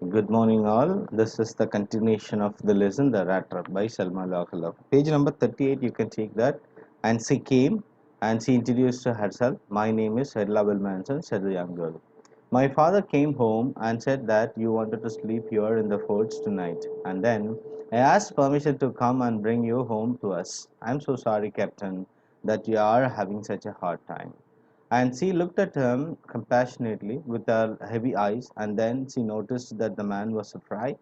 Good morning, all. This is the continuation of the lesson, the Rattrap by Salma Lakhla. Page number 38, you can take that. And she came and she introduced herself. My name is Edla Manson, said the young girl. My father came home and said that you wanted to sleep here in the forts tonight. And then I asked permission to come and bring you home to us. I'm so sorry, Captain, that you are having such a hard time. And she looked at him compassionately with her heavy eyes, and then she noticed that the man was surprised.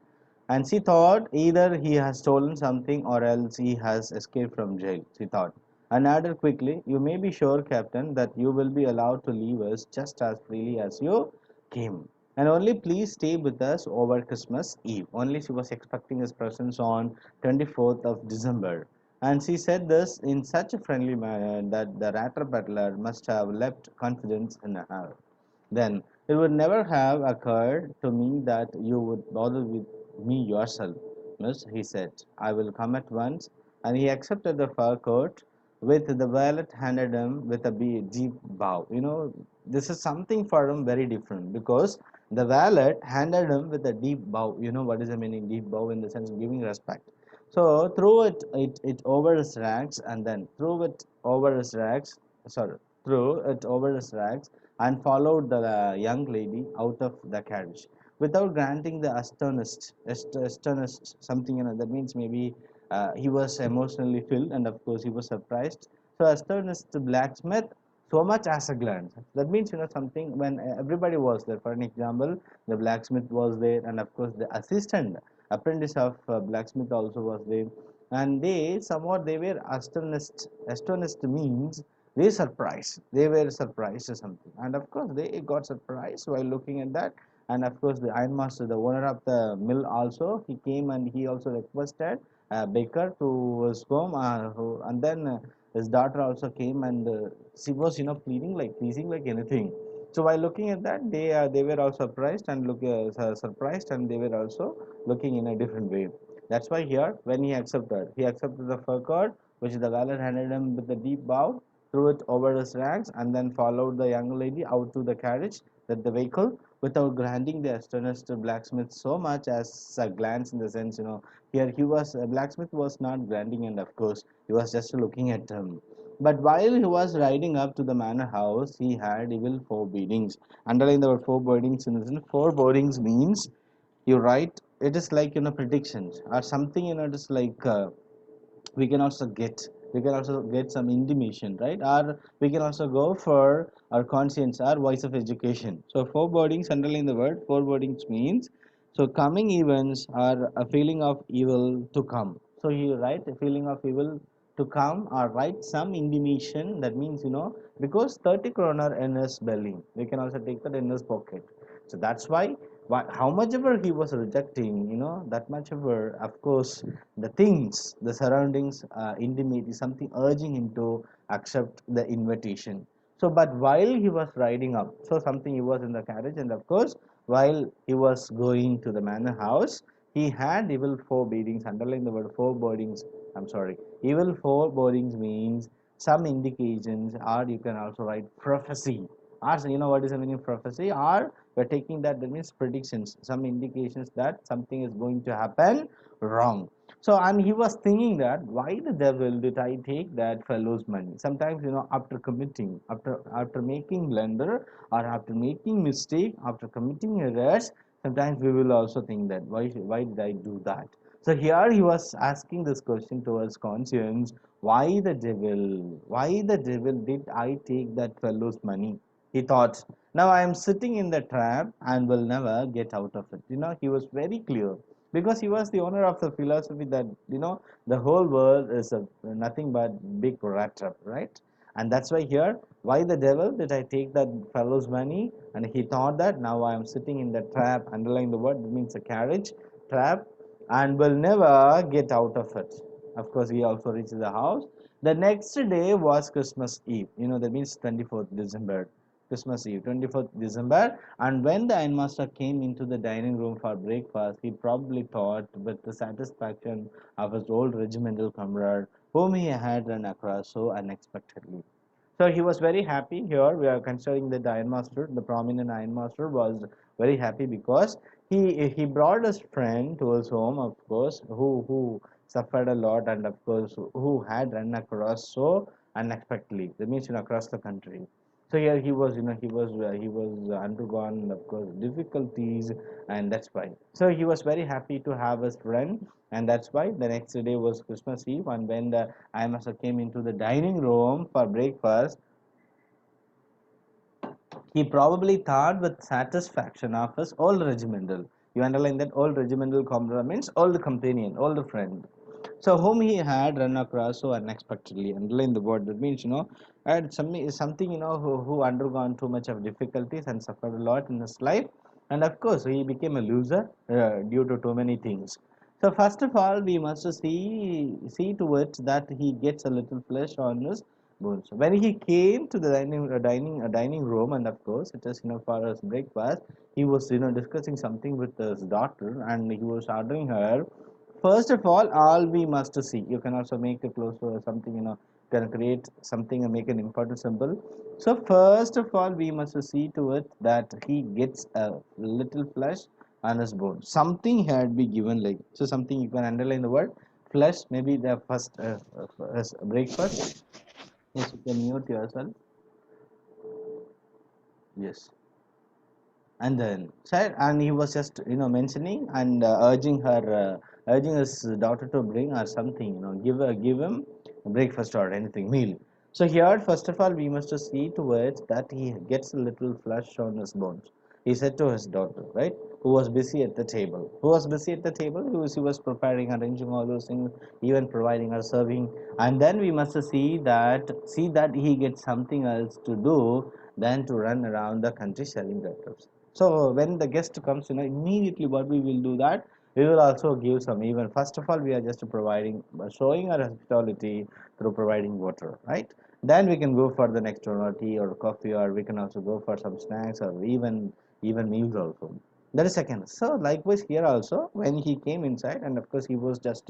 And she thought either he has stolen something or else he has escaped from jail, she thought. And added quickly, you may be sure, Captain, that you will be allowed to leave us just as freely as you came. And only please stay with us over Christmas Eve. Only she was expecting his presence on 24th of December. And she said this in such a friendly manner that the Ratter butler must have left confidence in her. Then it would never have occurred to me that you would bother with me yourself, miss, he said. I will come at once. And he accepted the fur coat with the valet handed him with a deep bow. This is something for him very different because the valet handed him with a deep bow. You know what is the meaning deep bow in the sense of giving respect. So threw it over his rags and then threw it over his rags. Sorry, threw it over his rags and followed the young lady out of the carriage without granting the astonished something. That means maybe he was emotionally filled, and of course he was surprised. So astonished blacksmith so much as a glance. That means something when everybody was there. For an example, the blacksmith was there, and of course the assistant apprentice of blacksmith also was there, and they somewhat they were astonished. Astonished means they were surprised or something, and of course they got surprised while looking at that. And of course the ironmaster, the owner of the mill, also he came and he also requested baker to his home, and then his daughter also came, and she was pleasing like anything. So while looking at that, they were all surprised and surprised, and they were also looking in a different way. That's why here when he accepted the fur coat which the valet handed him with a deep bow, threw it over his rags, and then followed the young lady out to the carriage, that the vehicle, without granting the astonished blacksmith so much as a glance. In the sense, here he was blacksmith was not granting, and of course he was just looking at him. But while he was riding up to the manor house, he had evil forebodings. Underline the word forebodings. In the sense, forebodings means you write it is like predictions or something. It is like we can also get some intimation, right? Or we can also go for our conscience or voice of education. So forebodings, underline the word forebodings means so coming events are a feeling of evil to come. So you write a feeling of evil to come, or write some intimation. That means because 30 kroner in his belly, we can also take that in his pocket. So that's why how much ever he was rejecting, that much ever, of course, the things, the surroundings intimate is something urging him to accept the invitation. So but while he was riding up, so something, he was in the carriage, and of course while he was going to the manor house, he had evil forebodings. Underline the word forebodings. I'm sorry, evil forebodings means some indications, or you can also write prophecy. Or what is the meaning of prophecy? Or we're taking that means predictions, some indications that something is going to happen wrong. So, and he was thinking that why the devil did I take that fellow's money? Sometimes, after making blunder, or after making mistake, after committing errors, sometimes we will also think that why did I do that? So here he was asking this question towards conscience: why the devil did I take that fellow's money? He thought, now I am sitting in the trap and will never get out of it. He was very clear, because he was the owner of the philosophy that the whole world is nothing but big rat trap, right? And that's why here, why the devil did I take that fellow's money? And he thought that now I am sitting in the trap. Underline the word, it means a carriage trap, and will never get out of it. Of course, he also reached the house. The next day was Christmas Eve. That means 24th December. Christmas Eve, 24th December. And when the ironmaster came into the dining room for breakfast, he probably thought with the satisfaction of his old regimental comrade, whom he had run across so unexpectedly. So he was very happy. Here we are considering that the ironmaster, the prominent ironmaster, was very happy because he brought his friend to his home, of course, who suffered a lot, and of course who had run across so unexpectedly. That means, across the country. So here he was, he was undergone, of course, difficulties, and that's why. So he was very happy to have his friend, and that's why the next day was Christmas Eve, and when the IMSA came into the dining room for breakfast, he probably thought with satisfaction of his old regimental. You underline that old regimental comrade means old companion, old friend. So whom he had run across so unexpectedly. Underline the word. That means, had something, who undergone too much of difficulties and suffered a lot in his life. And of course, he became a loser due to too many things. So first of all, we must see to it that he gets a little flesh on his bones. When he came to the dining room, and of course, it is, for his breakfast, he was, discussing something with his daughter, and he was ordering her. First of all we must see. You can also make a close to something, can create something and make an important symbol. So first of all, we must see to it that he gets a little flesh on his bone. Something had be given, like, so something, you can underline the word flesh. Maybe the first breakfast. Yes, you can mute yourself. Yes. And then said, and he was just, mentioning and urging his daughter to bring or something, give him breakfast or anything meal. So here, first of all, we must see to it that he gets a little flesh on his bones. He said to his daughter, right, who was busy at the table. Who was busy at the table? He was preparing, arranging all those things, even providing or serving. And then we must see that he gets something else to do than to run around the country selling wrappers. So when the guest comes, immediately what we will do that we will also give some. Even first of all, we are just providing, showing our hospitality through providing water, right? Then we can go for the next one, or tea or coffee, or we can also go for some snacks, or even meals also. That is second. So likewise here also, when he came inside, and of course he was just,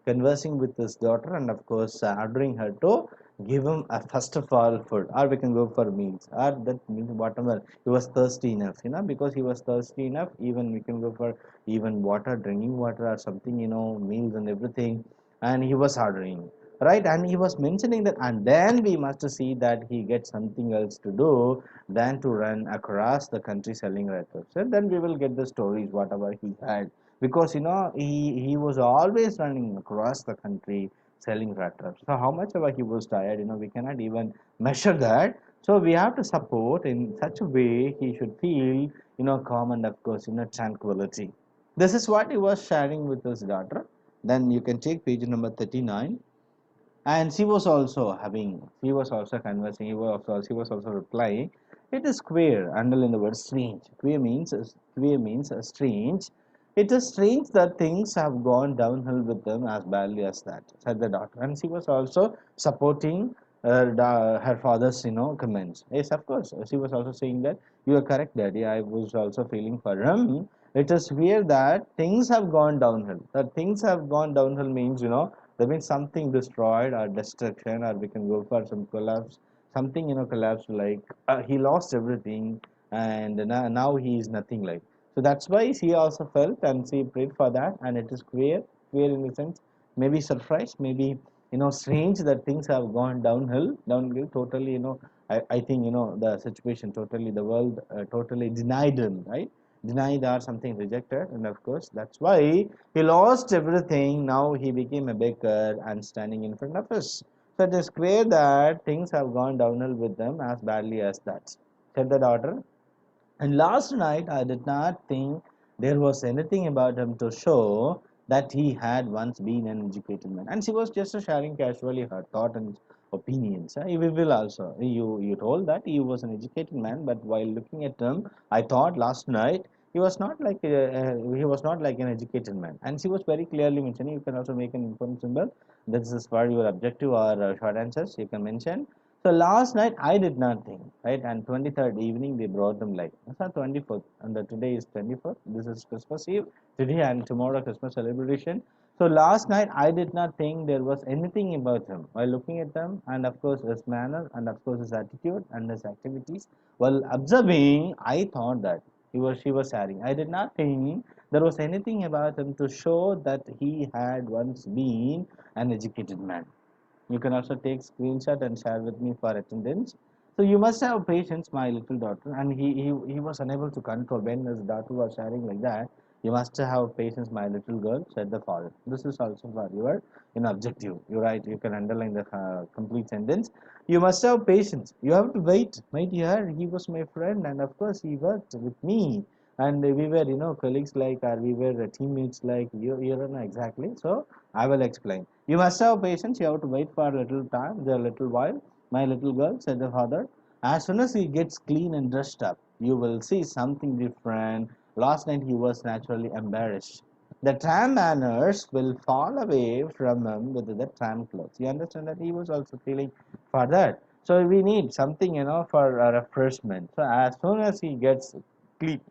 conversing with his daughter, and of course ordering her to give him a first of all food, or we can go for meals, or that means whatever. He was thirsty enough, because he was thirsty enough, even we can go for even water, drinking water or something, meals and everything. And he was ordering, right, and he was mentioning that, and then we must see that he gets something else to do than to run across the country selling records. And then we will get the stories whatever he had, because he was always running across the country selling rattraps. So how much ever he was tired, we cannot even measure that. So we have to support in such a way he should feel, calm, and of course, tranquility. This is what he was sharing with his daughter. Then you can take page number 39. And she was also conversing, he was also replying. It is queer, underline the word strange. Queer means strange. It is strange that things have gone downhill with them as badly as that, said the doctor. And she was also supporting her father's, comments. Yes, of course. She was also saying that you are correct, Daddy. I was also feeling for him. It is weird that things have gone downhill. That things have gone downhill means, that means something destroyed or destruction, or we can go for some collapse. Something, collapsed, like he lost everything, and now he is nothing like. So that's why she also felt and she prayed for that, and it is queer in the sense, maybe surprised, maybe, strange that things have gone downhill totally. I think, the situation totally, the world totally denied him, right? Denied or something rejected, and of course that's why he lost everything. Now he became a baker and standing in front of us. So it is clear that things have gone downhill with them as badly as that, said the daughter. And last night I did not think there was anything about him to show that he had once been an educated man. And she was just sharing casually her thought and opinions. We will also. You told that he was an educated man, but while looking at him, I thought last night he was not like an educated man. And she was very clearly mentioning. You can also make an important symbol. This is for your objective or short answers. You can mention. So last night I did not think, right? And 23rd evening they brought them like, it's not 24th, and today is 24th. This is Christmas Eve today, and tomorrow Christmas celebration. So last night I did not think there was anything about him while looking at them, and of course his manner, and of course his attitude and his activities. While observing, I thought that she was sharing. I did not think there was anything about him to show that he had once been an educated man. You can also take screenshot and share with me for attendance. So you must have patience, my little daughter. And he was unable to control when his daughter was sharing like that. You must have patience, my little girl, said the father. This is also for your objective. You're right. You can underline the complete sentence. You must have patience. You have to wait. My dear, he was my friend, and of course he worked with me. And we were, colleagues like, or we were teammates like you don't know exactly. So I will explain. You must have patience. You have to wait for a little time, the little while. My little girl, said the father. As soon as he gets clean and dressed up, you will see something different. Last night he was naturally embarrassed. The tram manners will fall away from him with the tram clothes. You understand that he was also feeling for that. So we need something, for a refreshment. So as soon as he gets clean,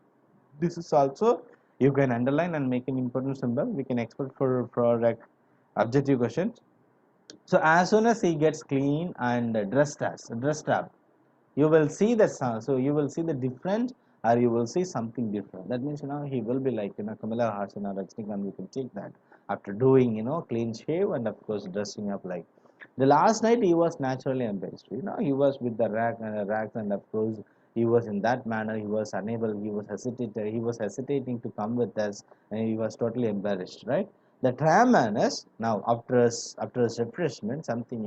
this is also you can underline and make an important symbol. We can expect for like objective questions. So as soon as he gets clean and dressed up, you will see the sound. So you will see the different, or you will see something different. That means he will be like Kamala Hassan or Rajnikant. We can take that after doing clean shave and of course dressing up like. The last night he was naturally embarrassed. He was with the rags, and of course he was in that manner. He was unable. He was hesitated. He was hesitating to come with us, and he was totally embarrassed. Right. The tram man is now after his refreshment, something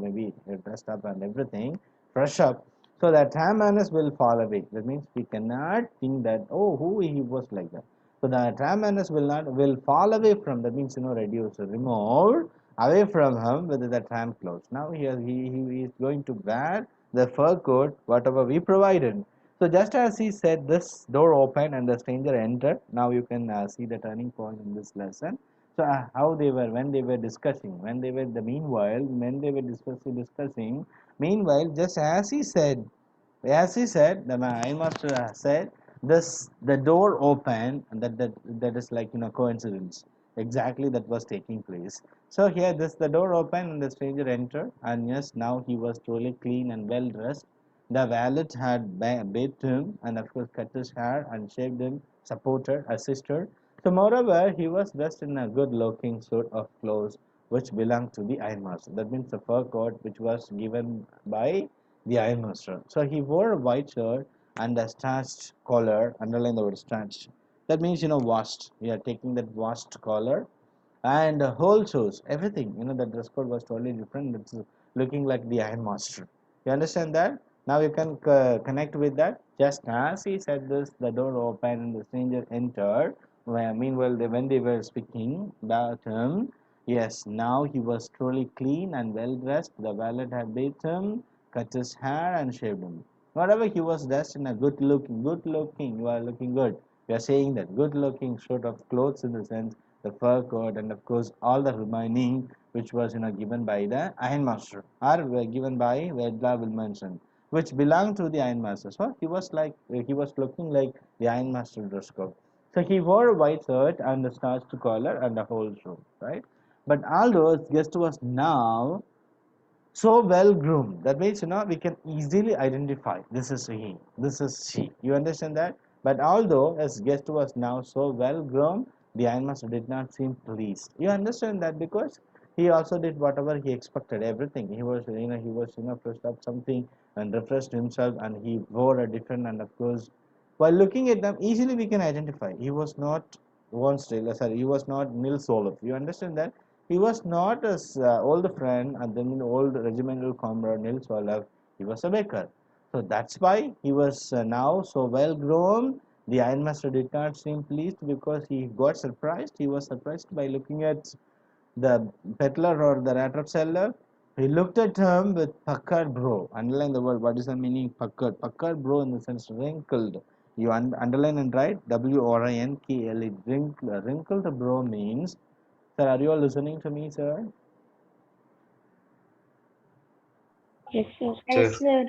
maybe dressed up and everything, fresh up. So the tram manners will fall away. That means we cannot think that who he was like that. So the tram manners will fall away from. That means reduce, remove away from him with the tram clothes. Now he is going to wear the fur coat whatever we provided. So just as he said, this door opened and the stranger entered. Now you can see the turning point in this lesson. So how they were when they were discussing, when they were discussing. Meanwhile, just as he said, the man master said, this the door opened, and that is like coincidence. Exactly that was taking place. So here, this the door opened and the stranger entered, and yes, now he was truly clean and well dressed. The valet had bathed him, and of course cut his hair and shaved him, supported, assisted. So moreover, he was dressed in a good-looking suit of clothes which belonged to the ironmaster. That means the fur coat which was given by the ironmaster. So he wore a white shirt and a starched collar. Underline the word starched. That means washed. We are taking that washed collar and whole shoes, everything. The dress code was totally different. It's looking like the ironmaster. You understand that? Now you can connect with that. Just as he said this, the door opened and the stranger entered. Meanwhile, when they were speaking about him, yes, now he was truly clean and well dressed. The valet had bathed him, cut his hair, and shaved him. Whatever he was dressed in a good looking, you are looking good. We are saying that good looking sort of clothes in the sense the fur coat, and of course all the remaining which was given by the ironmaster or were given by Vedla will mention which belonged to the ironmaster. So he was looking like the ironmaster dress code. So he wore a white shirt and a starched collar and a whole shoe, right? But although his guest was now so well groomed, that means we can easily identify this is he, this is she. You understand that? But although his guest was now so well groomed, the ironmaster did not seem pleased. You understand that? Because he also did whatever he expected, everything. He was pressed up something and refreshed himself, and he wore a different, and of course while looking at them easily we can identify he was not he was not Nils Olaf. You understand that? He was not his old friend and then old regimental comrade Nils Olaf. He was a baker. So that's why he was now so well grown. The ironmaster did not seem pleased because he got surprised. He was surprised by looking at the peddler or the Rattrap seller. He looked at him with puckered brow. Underline the word. What is the meaning puckered? Puckered brow in the sense wrinkled. You underline and write WRINKLE. Wrinkled brow means. Sir, are you all listening to me, sir? Yes, sir. Yes, sir.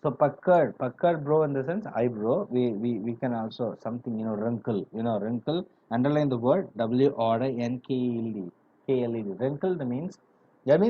So puckered brow in the sense eyebrow. We can also something wrinkle. Wrinkle. Underline the word WRINKLE. Wrinkled means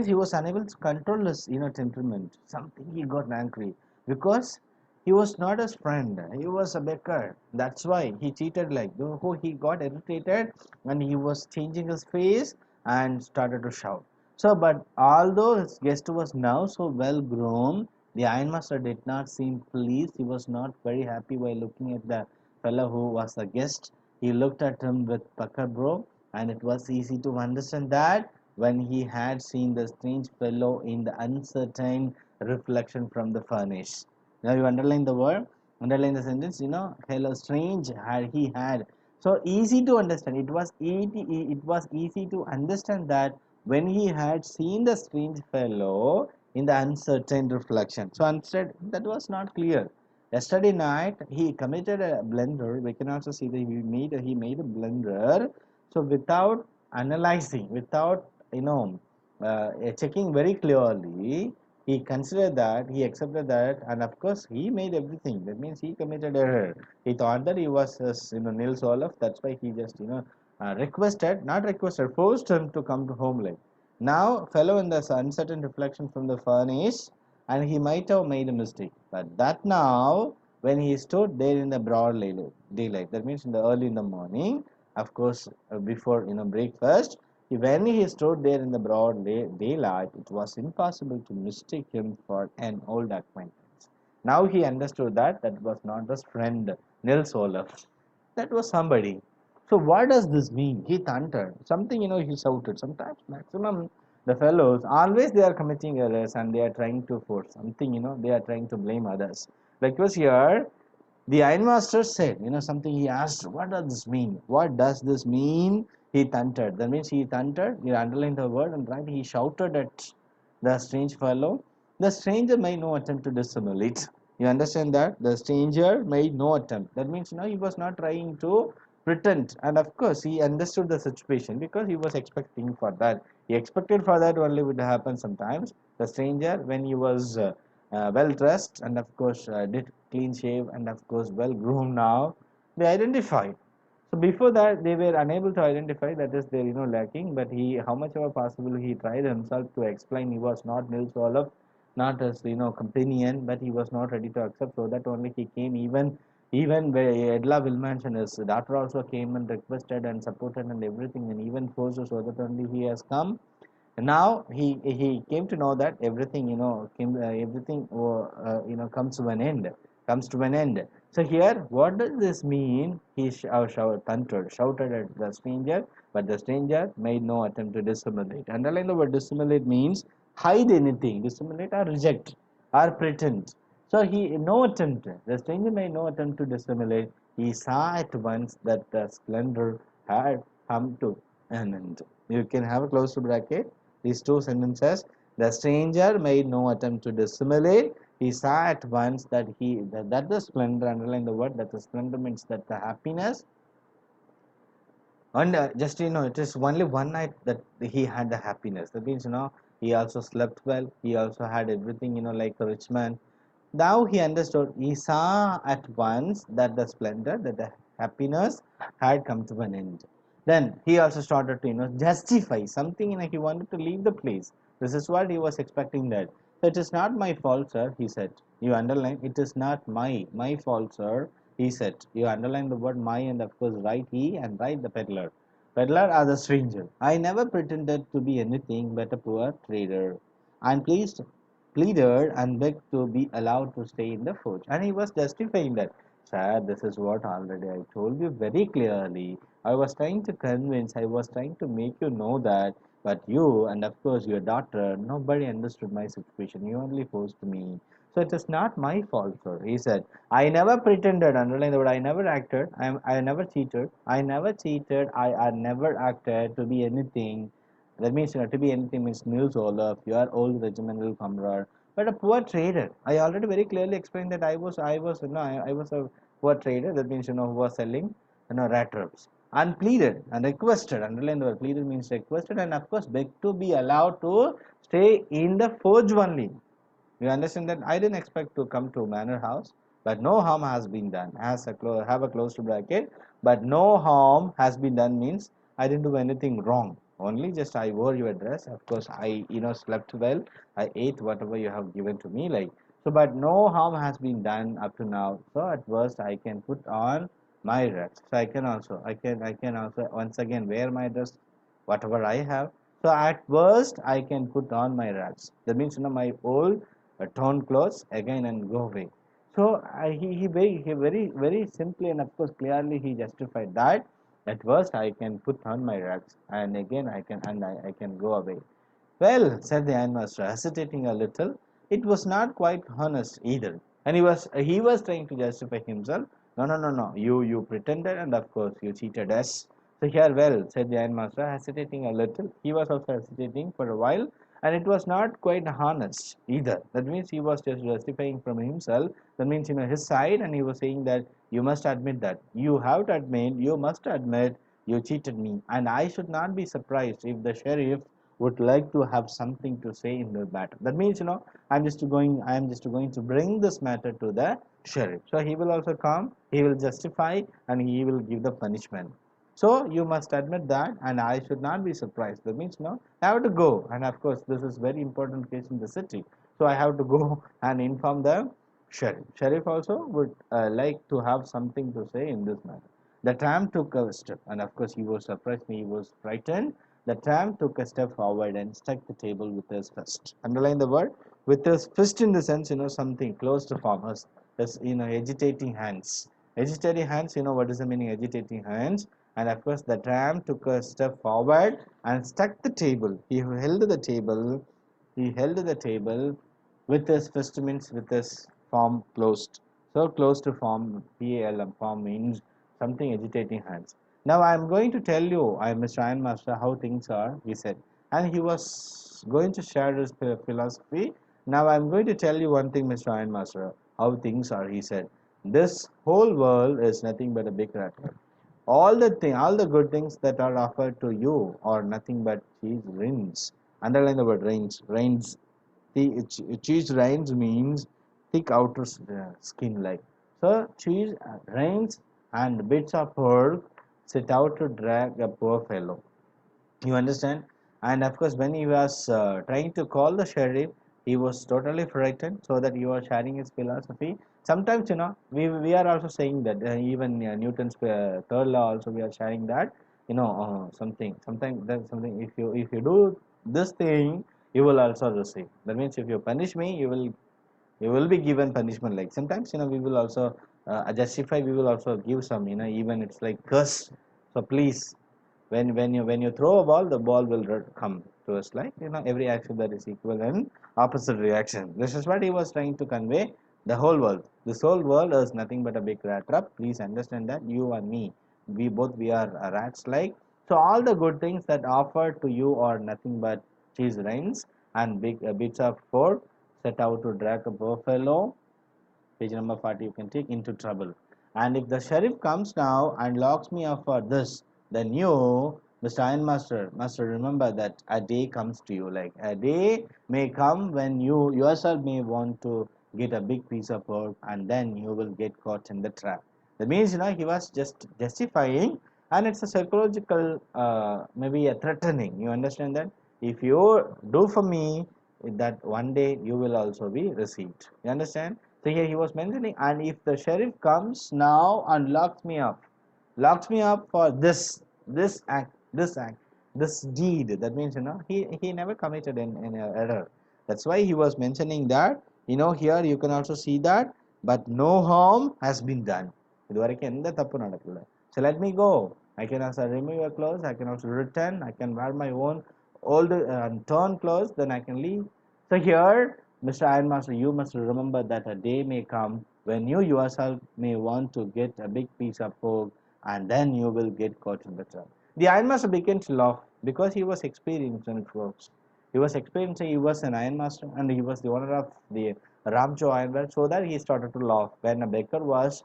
he was unable to control his temperament. Something he got angry because He was not his friend. He was a beggar. That's why he cheated like though he got irritated and he was changing his face and started to shout. So, but although his guest was now so well grown, the ironmaster did not seem pleased. He was not very happy while looking at the fellow who was a guest. He looked at him with pucker brow, and it was easy to understand that when he had seen the strange fellow in the uncertain reflection from the furnace. Now you underline the word, underline the sentence, hello strange had he had. So easy to understand. It was easy to understand that when he had seen the strange fellow in the uncertain reflection. So instead that was not clear. Yesterday night he committed a blunder. We can also see that he made a blunder. So without analyzing, without checking very clearly, he considered that, he accepted that, and of course he made everything. That means he committed error. He thought that he was Nils Olaf. That's why he just not requested, forced him to come to home late. Now fellow in this uncertain reflection from the furnace, and he might have made a mistake. But that now, when he stood there in the broad daylight, that means in the early in the morning, of course, before breakfast, when he stood there in the broad daylight, it was impossible to mistake him for an old acquaintance. Now he understood that that was not his friend Nils Olaf. That was somebody. So what does this mean? He thundered. Something, he shouted. Sometimes maximum the fellows always they are committing errors and they are trying to force something, they are trying to blame others. Like was here, the ironmaster said, something. He asked, what does this mean? What does this mean? He thundered. That means he thundered. You underline the word and right. He shouted at the strange fellow. The stranger made no attempt to dissimulate. You understand that? The stranger made no attempt. That means, he was not trying to pretend. And of course, he understood the situation because he was expecting for that. He expected for that only would happen sometimes. The stranger, when he was well dressed and of course did clean shave and of course well groomed now, they identified. So before that they were unable to identify, that is there lacking, but he how much ever possible he tried himself to explain he was not Nils Olaf, not as companion, but he was not ready to accept, so that only he came. Even where Edla Wilmans and his daughter also came and requested and supported and everything and even forced, so that only he has come. And now he came to know that everything everything comes to an end, so here what does this mean? He shouted at the stranger, but the stranger made no attempt to dissimulate. Underline the word dissimulate means hide anything, dissimulate or reject or pretend. So he no attempt, the stranger made no attempt to dissimulate. He saw at once that the splendor had come to an end. You can have a close bracket these two sentences. The stranger made no attempt to dissimulate. He saw at once that that the splendor, underline the word, that the splendor means that the happiness, and just it is only one night that he had the happiness. That means he also slept well. He also had everything like a rich man. Now he understood. He saw at once that the splendor, that the happiness had come to an end. Then he also started to justify something. He wanted to leave the place. This is what he was expecting that. So it is not my fault, sir. He said. You underline. It is not my fault, sir. He said. You underline the word my and of course write he and write the peddler. Peddler are the stranger. I never pretended to be anything but a poor trader. I'm pleaded and begged to be allowed to stay in the forge. And he was justifying that, sir, this is what already I told you very clearly. I was trying to convince, I was trying to make you know that, but you and of course your daughter, nobody understood my situation. You only forced me. So it is not my fault, sir. He said, I never pretended, underline the word, I never acted, I never cheated, I never acted to be anything. That means to be anything means Nils Olaf, your old regimental comrade, but a poor trader. I already very clearly explained that I was a poor trader. That means who was selling Rattraps. And pleaded and requested. Underline the word pleaded means requested, and of course begged to be allowed to stay in the forge only. You understand that I didn't expect to come to manor house, but no harm has been done. Have a closed bracket, but no harm has been done means I didn't do anything wrong. Only just I wore your dress. Of course, I slept well. I ate whatever you have given to me. Like So, but no harm has been done up to now. So, at worst, I can put on my dress. So, I can also once again wear my dress, whatever I have. So, at worst, I can put on my rags. That means, my old torn clothes again and go away. So, very simply and of course clearly he justified that at worst I can put on my rags and again I can go away. Well, said the ironmaster, hesitating a little, it was not quite honest either. And he was trying to justify himself. No, no, no, no. You pretended, and of course you cheated us. So here, well, said the ironmaster, hesitating a little. He was also hesitating for a while, and it was not quite honest either. That means he was just justifying from himself. That means his side, and he was saying that you must admit that you have to admit, you must admit you cheated me, and I should not be surprised if the sheriff would like to have something to say in the matter. That means, I am just going to bring this matter to the sheriff. So he will also come, he will justify, and he will give the punishment. So you must admit that, and I should not be surprised. That means, I have to go, and of course, this is very important case in the city. So I have to go and inform the sheriff. Sheriff also would like to have something to say in this matter. The tramp took a step, and of course, he was surprised, he was frightened. The tramp took a step forward and struck the table with his fist. Underline the word with his fist in the sense, something close to form. His agitating hands. Agitating hands, what is the meaning? Agitating hands. And of course, the tramp took a step forward and struck the table. He held the table. He held the table with his fist means with his palm closed. So close to form, PALM form means something agitating hands. Now I am going to tell you, I am Mr. Ironmaster, how things are, he said. And he was going to share his philosophy. Now I am going to tell you one thing, Mr. Ironmaster, how things are, he said. This whole world is nothing but a big rat race. All the good things that are offered to you are nothing but cheese rinds. Underline the word rinds. Rinds. Cheese rinds means thick outer skin like. So cheese rinds and bits of pork set out to drag a poor fellow. You understand? And of course, when he was trying to call the sheriff, he was totally frightened. So that he was sharing his philosophy. Sometimes, we are also saying that even Newton's third law also we are sharing that something. Sometimes that's something. If you do this thing, you will also receive. That means if you punish me, you will be given punishment. Like sometimes we will also justify. We will also give some. Even it's like curse. So please when you throw a ball, the ball will come to us like every action that is equal and opposite reaction. This is what he was trying to convey. The whole world, this whole world is nothing but a big rat trap. Please understand that you and me, we are rats like. So all the good things that offered to you are nothing but cheese rinds and big bits of pork set out to drag a buffalo. Page number 40 you can take into trouble. And if the sheriff comes now and locks me up for this, then you, Mr. Ironmaster, must remember that a day comes to you. Like a day may come when you yourself may want to get a big piece of pork and then you will get caught in the trap. That means, he was just justifying, and it's a psychological, maybe a threatening. You understand that? If you do for me, that one day you will also be received. You understand? So here he was mentioning, and if the sheriff comes now and locks me up for this act, this deed. That means he never committed an error. That's why he was mentioning that here you can also see that, but no harm has been done. இதுவரைக்கும் எந்த தப்பு நடக்கல. So let me go. I can also remove your clothes. I can also return. I can wear my own old torn clothes. Then I can leave. So here, Mr. Ironmaster, you must remember that a day may come when you yourself may want to get a big piece of pork, and then you will get caught in the trap. The Ironmaster began to laugh because he was experienced in folks. He was experiencing, he was an ironmaster and he was the owner of the Ramjo Ironworks, so that he started to laugh when a baker was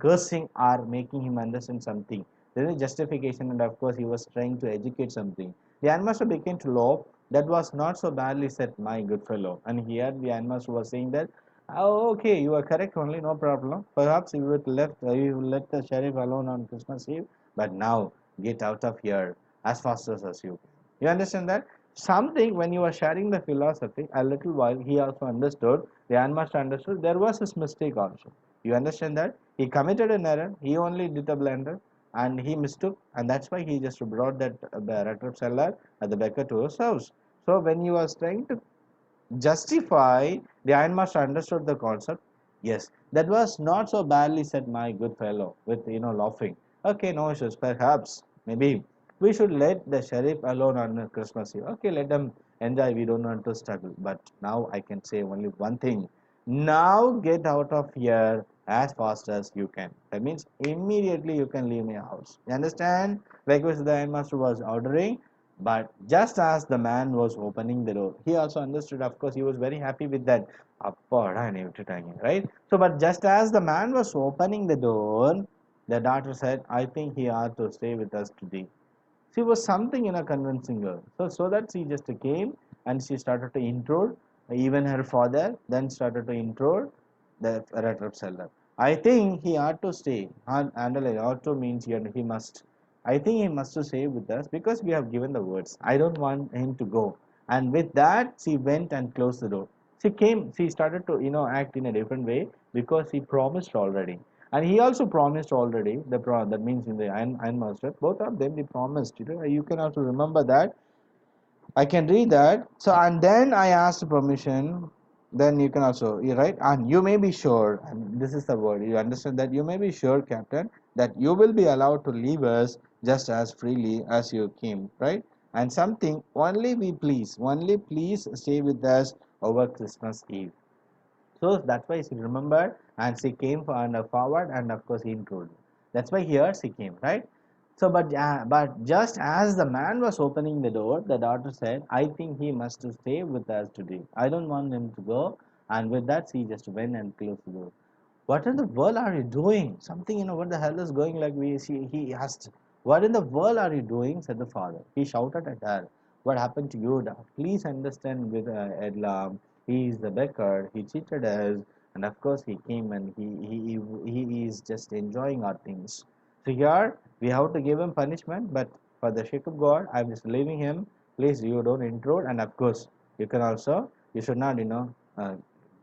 cursing or making him understand something. There is justification, and of course he was trying to educate something. The ironmaster began to laugh. That was not so badly said, my good fellow. And here the ironmaster was saying that, oh, okay, you are correct only, no problem. Perhaps you will let the sheriff alone on Christmas Eve, but now get out of here as fast as you can. You understand that? Something when you were sharing the philosophy, a little while he also understood, the Ironmaster understood there was his mistake also. You understand that? He committed an error, he only did a blunder and he mistook, and that's why he just brought that Rattrap seller at the beggar to his house. So when he was trying to justify, the Ironmaster understood the concept. Yes, that was not so badly said, my good fellow, with laughing. Okay, no issues. Perhaps, maybe we should let the sheriff alone on Christmas Eve. Okay, let them enjoy. We don't want to struggle. But now I can say only one thing. Now get out of here as fast as you can. That means immediately you can leave my house. You understand? Because the Ironmaster was ordering, but just as the man was opening the door, he also understood, of course, he was very happy with that. Right? So, but just as the man was opening the door, the daughter said, I think he ought to stay with us today. She was something in a convincing her. So that she just came and she started to intro even her father, then started to intro the Rattrap seller. I think he ought to stay. And ought to means he must. I think he must to stay with us because we have given the words. I don't want him to go. And with that, she went and closed the door. She started to act in a different way because he promised already, and he also promised already that means in the iron master, both of them they promised. You can also remember that. I can read that. So and then I asked permission. Then you can also you right, and you may be sure. And this is the word. You understand that you may be sure, Captain, that you will be allowed to leave us just as freely as you came, right? And something only please stay with us over Christmas Eve. So that's why she remembered and she came forward, and of course he intruded. That's why here she came, right? So, but just as the man was opening the door, the daughter said, "I think he must stay with us today. I don't want him to go." And with that, she just went and closed the door. What in the world are you doing? Something, what the hell is going like he asked. What in the world are you doing? Said the father. He shouted at her. What happened to you, dad? Please understand with Edla. He is the beggar. He cheated us. And of course he came and he is just enjoying our things. So here we have to give him punishment, but for the sake of God, I'm just leaving him. Please you don't intrude, and of course you can also you should not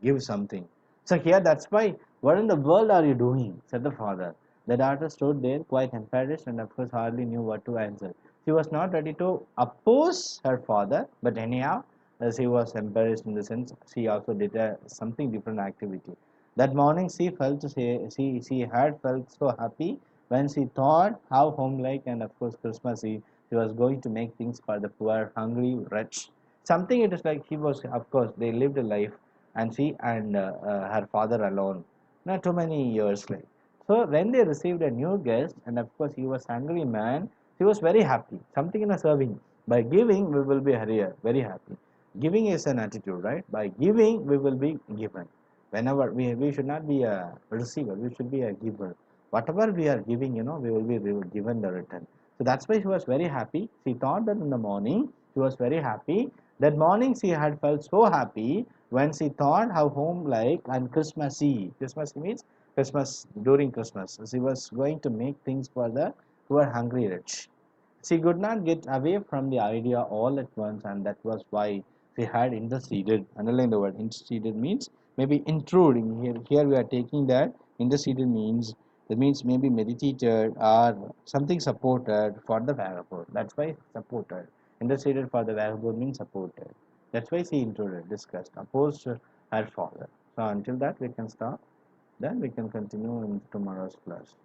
give something. So here that's why, what in the world are you doing? Said the father. The daughter stood there quite embarrassed and of course hardly knew what to answer. She was not ready to oppose her father, but anyhow, as she was embarrassed in the sense, she also did something different activity. That morning she had felt so happy when she thought how homelike and of course Christmas Eve she was going to make things for the poor hungry wretch. Something it is like he was, of course they lived a life, and she and her father alone, not too many years like. So when they received a new guest, and of course he was hungry man, she was very happy. Something in a serving. By giving, we will be very happy. Giving is an attitude, right? By giving, we will be given. Whenever we should not be a receiver, we should be a giver. Whatever we are giving, we will be given the return. So that's why she was very happy. She thought that in the morning she was very happy. That morning she had felt so happy when she thought how home like and Christmassy. Christmassy means Christmas, during Christmas. She was going to make things for the poor hungry rich. She could not get away from the idea all at once, and that was why she had interceded. Underline the word interceded means maybe intruding. Here we are taking that interceded means, that means maybe meditated or something supported for the vagabond. That's why supported. Interceded for the vagabond means supported. That's why she intruded, discussed, opposed her father. So until that we can stop. Then we can continue in tomorrow's class.